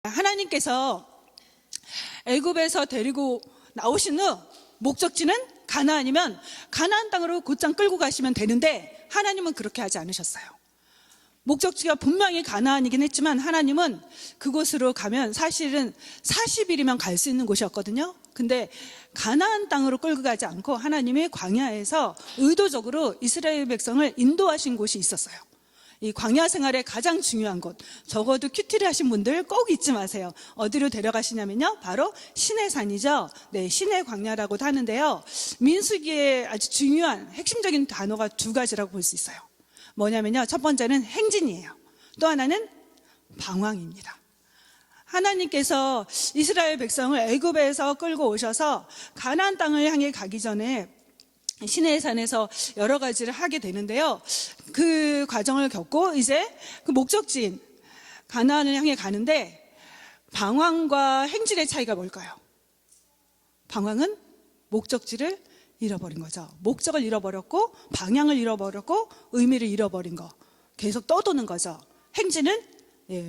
하나님께서 애굽에서 데리고 나오신 후 목적지는 가나안이면 가나안 땅으로 곧장 끌고 가시면 되는데 하나님은 그렇게 하지 않으셨어요. 목적지가 분명히 가나안이긴 했지만 하나님은 그곳으로 가면 사실은 40일이면 갈 수 있는 곳이었거든요. 근데 가나안 땅으로 끌고 가지 않고 하나님이 광야에서 의도적으로 이스라엘 백성을 인도하신 곳이 있었어요. 이 광야 생활의 가장 중요한 곳, 적어도 큐티를 하신 분들 꼭 잊지 마세요. 어디로 데려가시냐면요, 바로 시내산이죠. 네, 시내 광야라고도 하는데요, 민수기의 아주 중요한 핵심적인 단어가 두 가지라고 볼 수 있어요. 뭐냐면요, 첫 번째는 행진이에요. 또 하나는 방황입니다. 하나님께서 이스라엘 백성을 애굽에서 끌고 오셔서 가나안 땅을 향해 가기 전에 시내산에서 여러 가지를 하게 되는데요, 그 과정을 겪고 이제 그 목적지인 가나안을 향해 가는데 방황과 행진의 차이가 뭘까요? 방황은 목적지를 잃어버린 거죠. 목적을 잃어버렸고 방향을 잃어버렸고 의미를 잃어버린 거, 계속 떠도는 거죠. 행진은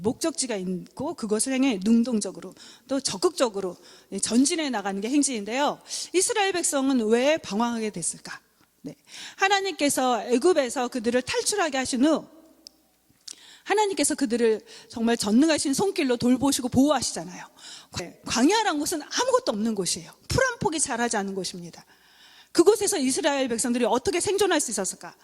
목적지가 있고 그것을 향해 능동적으로 또 적극적으로 전진해 나가는 게 행진인데요, 이스라엘 백성은 왜 방황하게 됐을까? 하나님께서 애굽에서 그들을 탈출하게 하신 후 하나님께서 그들을 정말 전능하신 손길로 돌보시고 보호하시잖아요. 광야라는 곳은 아무것도 없는 곳이에요. 풀 한 폭이 자라지 않은 곳입니다. 그곳에서 이스라엘 백성들이 어떻게 생존할 수 있었을까?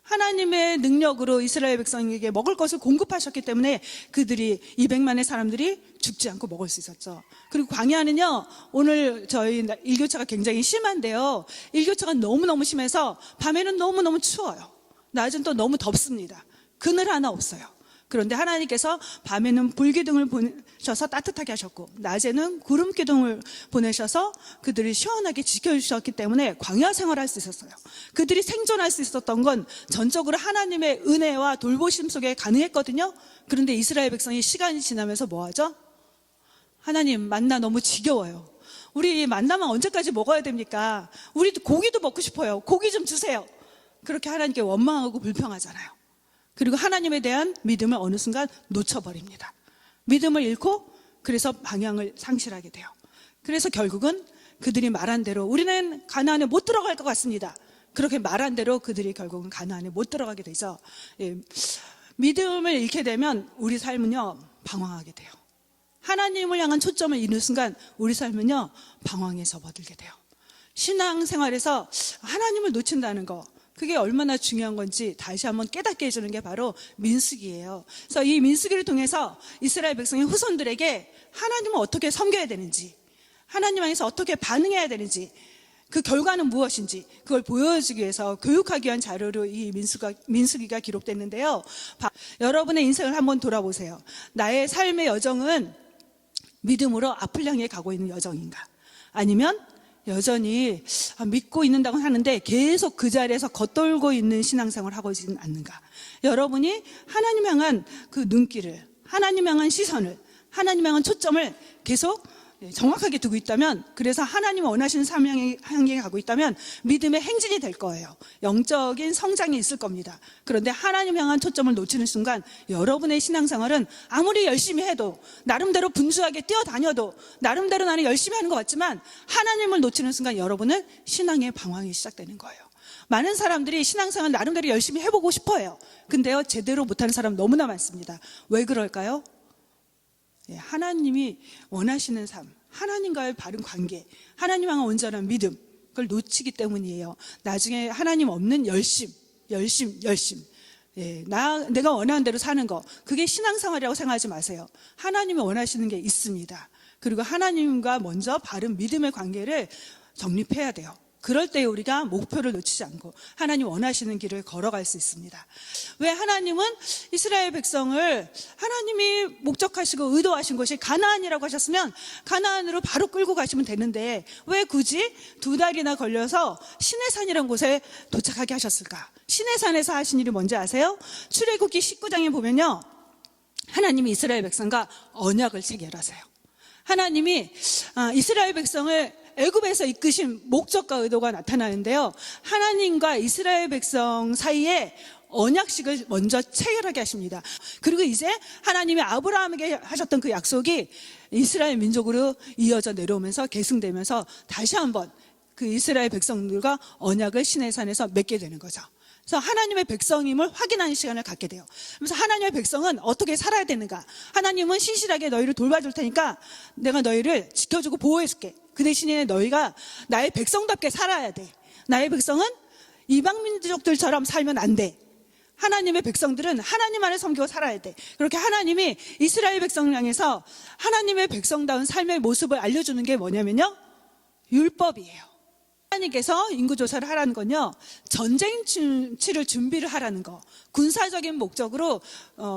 하나님의 능력으로 이스라엘 백성에게 먹을 것을 공급하셨기 때문에 그들이 200만의 사람들이 죽지 않고 먹을 수 있었죠. 그리고 광야는요, 오늘 저희 일교차가 굉장히 심한데요, 일교차가 너무너무 심해서 밤에는 너무너무 추워요. 낮은 또 너무 덥습니다. 그늘 하나 없어요. 그런데 하나님께서 밤에는 불기둥을 보내셔서 따뜻하게 하셨고 낮에는 구름기둥을 보내셔서 그들을 시원하게 지켜주셨기 때문에 광야 생활할 수 있었어요. 그들이 생존할 수 있었던 건 전적으로 하나님의 은혜와 돌보심 속에 가능했거든요. 그런데 이스라엘 백성이 시간이 지나면서 뭐하죠? 하나님, 만나 너무 지겨워요. 우리 만나면 언제까지 먹어야 됩니까? 우리도 고기도 먹고 싶어요. 고기 좀 주세요. 그렇게 하나님께 원망하고 불평하잖아요. 그리고 하나님에 대한 믿음을 어느 순간 놓쳐버립니다. 믿음을 잃고 그래서 방향을 상실하게 돼요. 그래서 결국은 그들이 말한 대로 우리는 가나안에 못 들어갈 것 같습니다. 그렇게 말한 대로 그들이 결국은 가나안에 못 들어가게 되죠. 믿음을 잃게 되면 우리 삶은요, 방황하게 돼요. 하나님을 향한 초점을 잃는 순간 우리 삶은요, 방황에 접어들게 돼요. 신앙생활에서 하나님을 놓친다는 거, 그게 얼마나 중요한 건지 다시 한번 깨닫게 해주는 게 바로 민수기예요. 그래서 이 민수기를 통해서 이스라엘 백성의 후손들에게 하나님을 어떻게 섬겨야 되는지, 하나님 안에서 어떻게 반응해야 되는지, 그 결과는 무엇인지 그걸 보여주기 위해서 교육하기 위한 자료로 이 민수기가 기록됐는데요, 여러분의 인생을 한번 돌아보세요. 나의 삶의 여정은 믿음으로 앞을 향해 가고 있는 여정인가? 아니면 여전히 믿고 있는다고 하는데 계속 그 자리에서 겉돌고 있는 신앙생활을 하고 있지는 않는가? 여러분이 하나님 향한 그 눈길을, 하나님 향한 시선을, 하나님 향한 초점을 계속 정확하게 두고 있다면, 그래서 하나님 원하시는 삶 향해 가고 있다면 믿음의 행진이 될 거예요. 영적인 성장이 있을 겁니다. 그런데 하나님 향한 초점을 놓치는 순간 여러분의 신앙생활은 아무리 열심히 해도, 나름대로 분주하게 뛰어다녀도, 나름대로 나는 열심히 하는 것 같지만 하나님을 놓치는 순간 여러분은 신앙의 방황이 시작되는 거예요. 많은 사람들이 신앙생활 나름대로 열심히 해보고 싶어요. 근데요, 제대로 못하는 사람 너무나 많습니다. 왜 그럴까요? 하나님이 원하시는 삶, 하나님과의 바른 관계, 하나님 향한 온전한 믿음, 그걸 놓치기 때문이에요. 나중에 하나님 없는 열심. 내가 원하는 대로 사는 거, 그게 신앙생활이라고 생각하지 마세요. 하나님이 원하시는 게 있습니다. 그리고 하나님과 먼저 바른 믿음의 관계를 정립해야 돼요. 그럴 때 우리가 목표를 놓치지 않고 하나님 원하시는 길을 걸어갈 수 있습니다. 왜 하나님은 이스라엘 백성을, 하나님이 목적하시고 의도하신 곳이 가나안이라고 하셨으면 가나안으로 바로 끌고 가시면 되는데 왜 굳이 2달이나 걸려서 시내산이라는 곳에 도착하게 하셨을까? 시내산에서 하신 일이 뭔지 아세요? 출애굽기 19장에 보면요, 하나님이 이스라엘 백성과 언약을 체결하세요. 하나님이 이스라엘 백성을 애굽에서 이끄신 목적과 의도가 나타나는데요, 하나님과 이스라엘 백성 사이에 언약식을 먼저 체결하게 하십니다. 그리고 이제 하나님이 아브라함에게 하셨던 그 약속이 이스라엘 민족으로 이어져 내려오면서 계승되면서 다시 한번 그 이스라엘 백성들과 언약을 시내산에서 맺게 되는 거죠. 그래서 하나님의 백성임을 확인하는 시간을 갖게 돼요. 그래서 하나님의 백성은 어떻게 살아야 되는가? 하나님은 신실하게 너희를 돌봐줄 테니까 내가 너희를 지켜주고 보호해줄게. 그 대신에 너희가 나의 백성답게 살아야 돼. 나의 백성은 이방 민족들처럼 살면 안 돼. 하나님의 백성들은 하나님만을 섬기고 살아야 돼. 그렇게 하나님이 이스라엘 백성을 향해서 하나님의 백성다운 삶의 모습을 알려주는 게 뭐냐면요, 율법이에요. 하나님께서 인구조사를 하라는 건요, 전쟁 치를 준비를 하라는 거, 군사적인 목적으로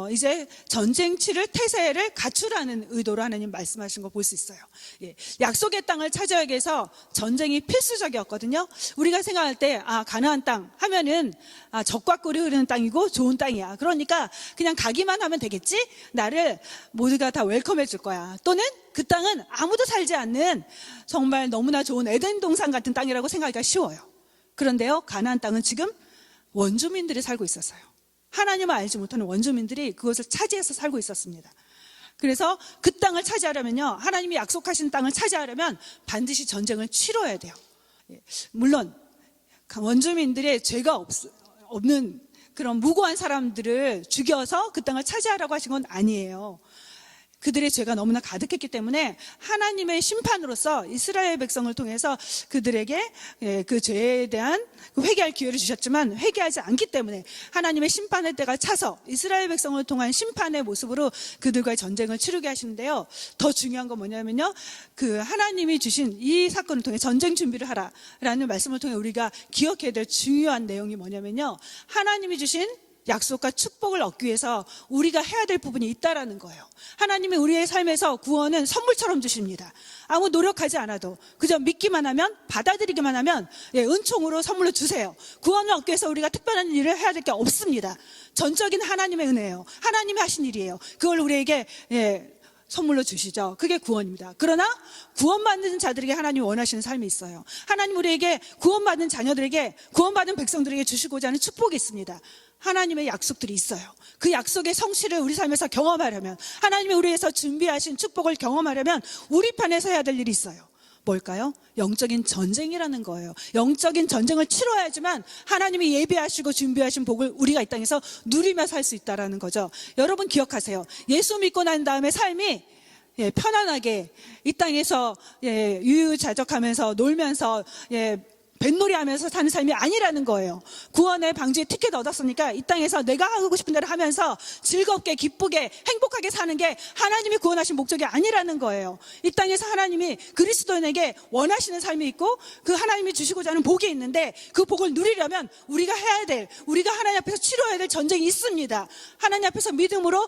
이제 전쟁 치를 태세를 갖추라는 의도로 하나님 말씀하신 거 볼 수 있어요. 예, 약속의 땅을 차지하기 위해서 전쟁이 필수적이었거든요. 우리가 생각할 때 가나안 땅 하면은 적과 꿀이 흐르는 땅이고 좋은 땅이야. 그러니까 그냥 가기만 하면 되겠지? 나를 모두가 다 웰컴해 줄 거야. 또는 그 땅은 아무도 살지 않는 정말 너무나 좋은 에덴 동산 같은 땅이라고 생각하기가 쉬워요. 그런데요, 가나안 땅은 지금 원주민들이 살고 있었어요. 하나님을 알지 못하는 원주민들이 그것을 차지해서 살고 있었습니다. 그래서 그 땅을 차지하려면요, 하나님이 약속하신 땅을 차지하려면 반드시 전쟁을 치러야 돼요. 물론 원주민들의 죄가 없는 그런 무고한 사람들을 죽여서 그 땅을 차지하라고 하신 건 아니에요. 그들의 죄가 너무나 가득했기 때문에 하나님의 심판으로서 이스라엘 백성을 통해서 그들에게 그 죄에 대한 회개할 기회를 주셨지만 회개하지 않기 때문에 하나님의 심판의 때가 차서 이스라엘 백성을 통한 심판의 모습으로 그들과의 전쟁을 치르게 하시는데요, 더 중요한 건 뭐냐면요, 그 하나님이 주신 이 사건을 통해 전쟁 준비를 하라라는 말씀을 통해 우리가 기억해야 될 중요한 내용이 뭐냐면요, 하나님이 주신 약속과 축복을 얻기 위해서 우리가 해야 될 부분이 있다라는 거예요. 하나님이 우리의 삶에서 구원은 선물처럼 주십니다. 아무 노력하지 않아도 그저 믿기만 하면, 받아들이기만 하면 은총으로 선물로 주세요. 구원을 얻기 위해서 우리가 특별한 일을 해야 될 게 없습니다. 전적인 하나님의 은혜예요. 하나님이 하신 일이에요. 그걸 우리에게 선물로 주시죠. 그게 구원입니다. 그러나 구원받는 자들에게 하나님이 원하시는 삶이 있어요. 하나님 우리에게 구원받은 자녀들에게, 구원받은 백성들에게 주시고자 하는 축복이 있습니다. 하나님의 약속들이 있어요. 그 약속의 성실을 우리 삶에서 경험하려면, 하나님이 우리 위해서 준비하신 축복을 경험하려면 우리 편에서 해야 될 일이 있어요. 뭘까요? 영적인 전쟁이라는 거예요. 영적인 전쟁을 치러야지만 하나님이 예비하시고 준비하신 복을 우리가 이 땅에서 누리며 살 수 있다는 거죠. 여러분 기억하세요. 예수 믿고 난 다음에 삶이 편안하게 이 땅에서 유유자적하면서 놀면서 뱃놀이 하면서 사는 삶이 아니라는 거예요. 구원의 방주에 티켓 얻었으니까 이 땅에서 내가 하고 싶은 대로 하면서 즐겁게 기쁘게 행복하게 사는 게 하나님이 구원하신 목적이 아니라는 거예요. 이 땅에서 하나님이 그리스도인에게 원하시는 삶이 있고 그 하나님이 주시고자 하는 복이 있는데, 그 복을 누리려면 우리가 해야 될, 우리가 하나님 앞에서 치러야 될 전쟁이 있습니다. 하나님 앞에서 믿음으로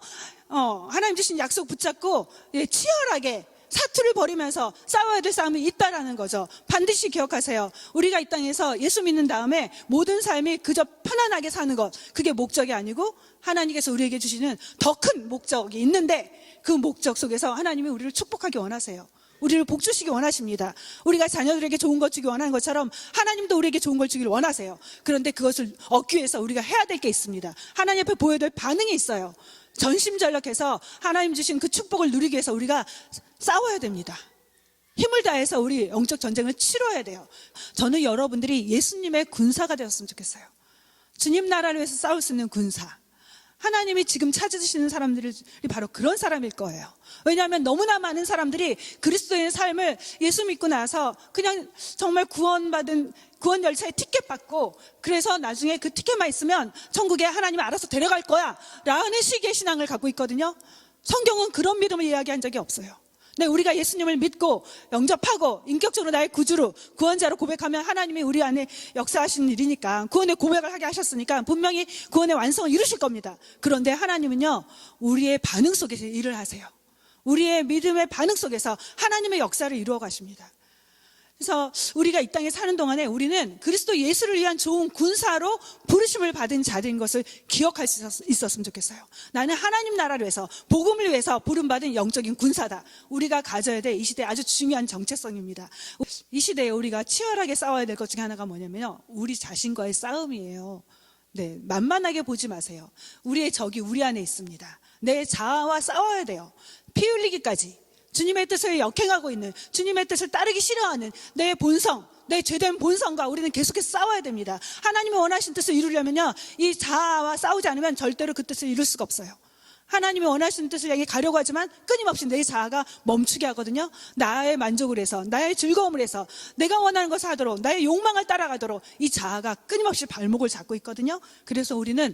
하나님 주신 약속 붙잡고 치열하게 사투를 벌이면서 싸워야 될 싸움이 있다라는 거죠. 반드시 기억하세요. 우리가 이 땅에서 예수 믿는 다음에 모든 삶이 그저 편안하게 사는 것, 그게 목적이 아니고 하나님께서 우리에게 주시는 더 큰 목적이 있는데, 그 목적 속에서 하나님이 우리를 축복하기 원하세요. 우리를 복 주시기 원하십니다. 우리가 자녀들에게 좋은 것 주기 원하는 것처럼 하나님도 우리에게 좋은 걸 주기를 원하세요. 그런데 그것을 얻기 위해서 우리가 해야 될 게 있습니다. 하나님 앞에 보여야 될 반응이 있어요. 전심전력해서 하나님 주신 그 축복을 누리기 위해서 우리가 싸워야 됩니다. 힘을 다해서 우리 영적 전쟁을 치러야 돼요. 저는 여러분들이 예수님의 군사가 되었으면 좋겠어요. 주님 나라를 위해서 싸울 수 있는 군사. 하나님이 지금 찾으시는 사람들이 바로 그런 사람일 거예요. 왜냐하면 너무나 많은 사람들이 그리스도의 삶을 예수 믿고 나서 그냥 정말 구원 열차에 티켓 받고, 그래서 나중에 그 티켓만 있으면 천국에 하나님이 알아서 데려갈 거야 라는 식의 신앙을 갖고 있거든요. 성경은 그런 믿음을 이야기한 적이 없어요. 네, 우리가 예수님을 믿고 영접하고 인격적으로 나의 구주로, 구원자로 고백하면 하나님이 우리 안에 역사하시는 일이니까, 구원의 고백을 하게 하셨으니까 분명히 구원의 완성을 이루실 겁니다. 그런데 하나님은요, 우리의 반응 속에서 일을 하세요. 우리의 믿음의 반응 속에서 하나님의 역사를 이루어 가십니다. 그래서 우리가 이 땅에 사는 동안에 우리는 그리스도 예수를 위한 좋은 군사로 부르심을 받은 자들인 것을 기억할 수 있었으면 좋겠어요. 나는 하나님 나라를 위해서, 복음을 위해서 부름받은 영적인 군사다. 우리가 가져야 될 이 시대의 아주 중요한 정체성입니다. 이 시대에 우리가 치열하게 싸워야 될 것 중에 하나가 뭐냐면요, 우리 자신과의 싸움이에요. 네, 만만하게 보지 마세요. 우리의 적이 우리 안에 있습니다. 내 자아와 싸워야 돼요. 피 흘리기까지. 주님의 뜻을 역행하고 있는, 주님의 뜻을 따르기 싫어하는 내 본성, 내 죄된 본성과 우리는 계속해서 싸워야 됩니다. 하나님이 원하신 뜻을 이루려면요, 이 자아와 싸우지 않으면 절대로 그 뜻을 이룰 수가 없어요. 하나님이 원하시는 뜻을 향해 가려고 하지만 끊임없이 내 자아가 멈추게 하거든요. 나의 만족을 해서, 나의 즐거움을 해서, 내가 원하는 것을 하도록, 나의 욕망을 따라가도록 이 자아가 끊임없이 발목을 잡고 있거든요. 그래서 우리는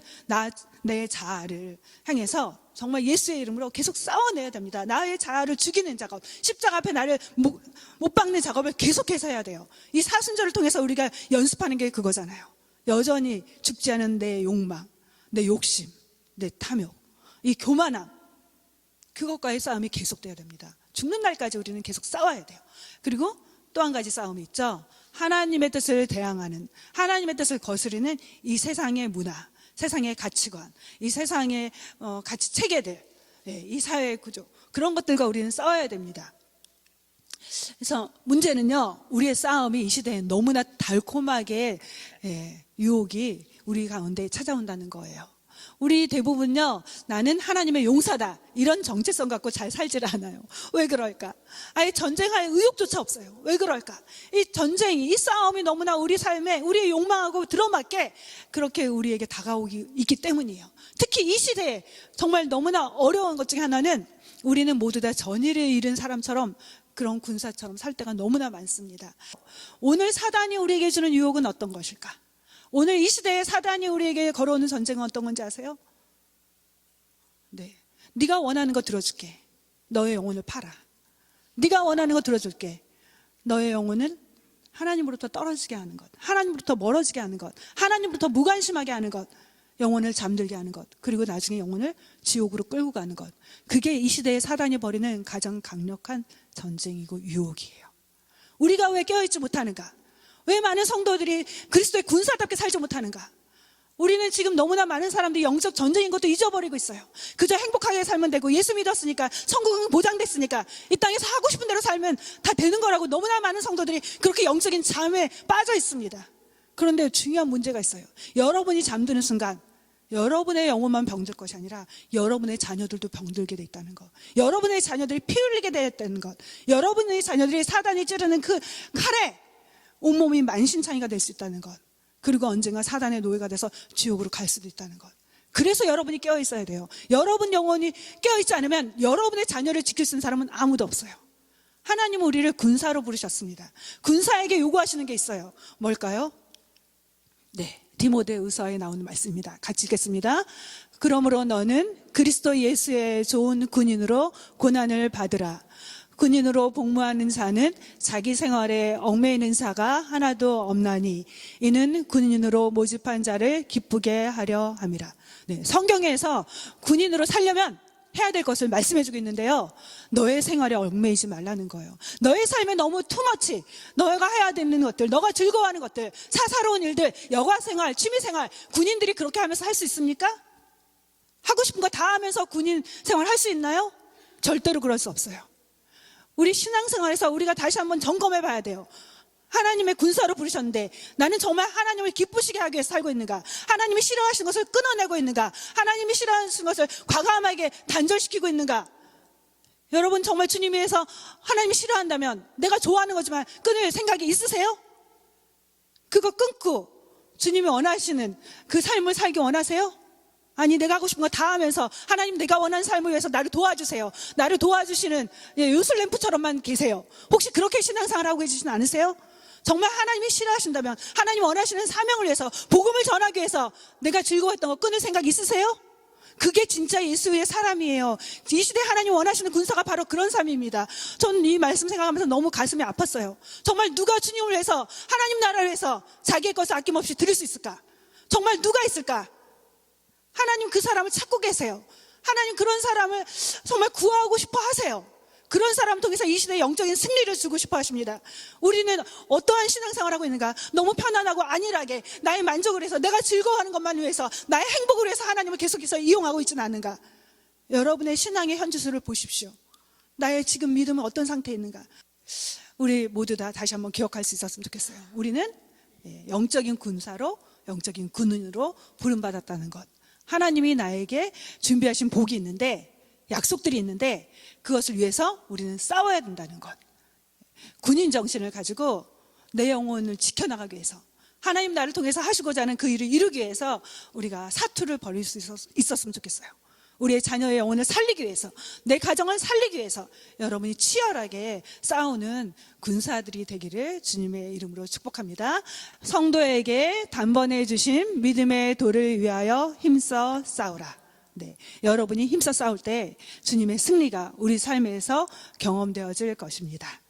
내 자아를 향해서 정말 예수의 이름으로 계속 싸워내야 됩니다. 나의 자아를 죽이는 작업, 십자가 앞에 나를 못 박는 작업을 계속해서 해야 돼요. 이 사순절을 통해서 우리가 연습하는 게 그거잖아요. 여전히 죽지 않은 내 욕망, 내 욕심, 내 탐욕, 이 교만함, 그것과의 싸움이 계속돼야 됩니다. 죽는 날까지 우리는 계속 싸워야 돼요. 그리고 또 한 가지 싸움이 있죠. 하나님의 뜻을 대항하는, 하나님의 뜻을 거스르는 이 세상의 문화, 세상의 가치관, 이 세상의 가치 체계들, 이 사회의 구조, 그런 것들과 우리는 싸워야 됩니다. 그래서 문제는요, 우리의 싸움이 이 시대에 너무나 달콤하게 유혹이 우리 가운데 찾아온다는 거예요. 우리 대부분요, 나는 하나님의 용사다, 이런 정체성 갖고 잘 살지를 않아요. 왜 그럴까? 아예 전쟁할 의욕조차 없어요. 왜 그럴까? 이 전쟁이, 이 싸움이 너무나 우리 삶에, 우리의 욕망하고 들어맞게 그렇게 우리에게 다가오기 있기 때문이에요. 특히 이 시대에 정말 너무나 어려운 것 중에 하나는 우리는 모두 다 전의를 잃은 사람처럼, 그런 군사처럼 살 때가 너무나 많습니다. 오늘 사단이 우리에게 주는 유혹은 어떤 것일까? 오늘 이 시대에 사단이 우리에게 걸어오는 전쟁은 어떤 건지 아세요? 네, 네가 원하는 거 들어줄게. 너의 영혼을 팔아. 네가 원하는 거 들어줄게. 너의 영혼을 하나님으로부터 떨어지게 하는 것, 하나님으로부터 멀어지게 하는 것, 하나님으로부터 무관심하게 하는 것, 영혼을 잠들게 하는 것, 그리고 나중에 영혼을 지옥으로 끌고 가는 것. 그게 이 시대에 사단이 벌이는 가장 강력한 전쟁이고 유혹이에요. 우리가 왜 깨어있지 못하는가? 왜 많은 성도들이 그리스도의 군사답게 살지 못하는가? 우리는 지금 너무나 많은 사람들이 영적 전쟁인 것도 잊어버리고 있어요. 그저 행복하게 살면 되고, 예수 믿었으니까, 천국은 보장됐으니까, 이 땅에서 하고 싶은 대로 살면 다 되는 거라고 너무나 많은 성도들이 그렇게 영적인 잠에 빠져 있습니다. 그런데 중요한 문제가 있어요. 여러분이 잠드는 순간 여러분의 영혼만 병들 것이 아니라 여러분의 자녀들도 병들게 돼 있다는 것, 여러분의 자녀들이 피 흘리게 되었다는 것, 여러분의 자녀들이 사단이 찌르는 그 칼에 온몸이 만신창이가 될 수 있다는 것, 그리고 언젠가 사단의 노예가 돼서 지옥으로 갈 수도 있다는 것. 그래서 여러분이 깨어 있어야 돼요. 여러분 영혼이 깨어 있지 않으면 여러분의 자녀를 지킬 수 있는 사람은 아무도 없어요. 하나님은 우리를 군사로 부르셨습니다. 군사에게 요구하시는 게 있어요. 뭘까요? 네, 디모데후서에 나오는 말씀입니다. 같이 읽겠습니다. 그러므로 너는 그리스도 예수의 좋은 군인으로 고난을 받으라. 군인으로 복무하는 자는 자기 생활에 얽매이는 자가 하나도 없나니 이는 군인으로 모집한 자를 기쁘게 하려 함이라. 네, 성경에서 군인으로 살려면 해야 될 것을 말씀해주고 있는데요, 너의 생활에 얽매이지 말라는 거예요. 너의 삶에 너무 투머치, 너가 해야 되는 것들, 너가 즐거워하는 것들, 사사로운 일들, 여가생활, 취미생활, 군인들이 그렇게 하면서 할 수 있습니까? 하고 싶은 거 다 하면서 군인 생활 할 수 있나요? 절대로 그럴 수 없어요. 우리 신앙생활에서 우리가 다시 한번 점검해 봐야 돼요. 하나님의 군사로 부르셨는데 나는 정말 하나님을 기쁘시게 하기 위해서 살고 있는가? 하나님이 싫어하시는 것을 끊어내고 있는가? 하나님이 싫어하시는 것을 과감하게 단절시키고 있는가? 여러분 정말 주님 위해서 하나님이 싫어한다면, 내가 좋아하는 거지만 끊을 생각이 있으세요? 그거 끊고 주님이 원하시는 그 삶을 살기 원하세요? 아니, 내가 하고 싶은 거 다 하면서 하나님, 내가 원하는 삶을 위해서 나를 도와주세요, 나를 도와주시는 요술램프처럼만 계세요. 혹시 그렇게 신앙생활 하고 계시진 않으세요? 정말 하나님이 싫어하신다면, 하나님 원하시는 사명을 위해서, 복음을 전하기 위해서 내가 즐거웠던 거 끊을 생각 있으세요? 그게 진짜 예수의 사람이에요. 이 시대 하나님 원하시는 군사가 바로 그런 삶입니다. 저는 이 말씀 생각하면서 너무 가슴이 아팠어요. 정말 누가 주님을 위해서, 하나님 나라를 위해서 자기의 것을 아낌없이 드릴 수 있을까? 정말 누가 있을까? 하나님 그 사람을 찾고 계세요. 하나님 그런 사람을 정말 구하고 싶어 하세요. 그런 사람 통해서 이 시대에 영적인 승리를 주고 싶어 하십니다. 우리는 어떠한 신앙생활을 하고 있는가? 너무 편안하고 안일하게 나의 만족을 위해서, 내가 즐거워하는 것만 위해서, 나의 행복을 위해서 하나님을 계속해서 이용하고 있지는 않은가? 여러분의 신앙의 현주소를 보십시오. 나의 지금 믿음은 어떤 상태에 있는가? 우리 모두 다 다시 한번 기억할 수 있었으면 좋겠어요. 우리는 영적인 군사로 영적인 군인으로 부름받았다는 것. 하나님이 나에게 준비하신 복이 있는데, 약속들이 있는데 그것을 위해서 우리는 싸워야 된다는 것. 군인 정신을 가지고 내 영혼을 지켜나가기 위해서, 하나님 나를 통해서 하시고자 하는 그 일을 이루기 위해서 우리가 사투를 벌일 수 있었으면 좋겠어요. 우리의 자녀의 영혼을 살리기 위해서, 내 가정을 살리기 위해서 여러분이 치열하게 싸우는 군사들이 되기를 주님의 이름으로 축복합니다. 성도에게 단번에 주신 믿음의 도를 위하여 힘써 싸우라. 네, 여러분이 힘써 싸울 때 주님의 승리가 우리 삶에서 경험되어질 것입니다.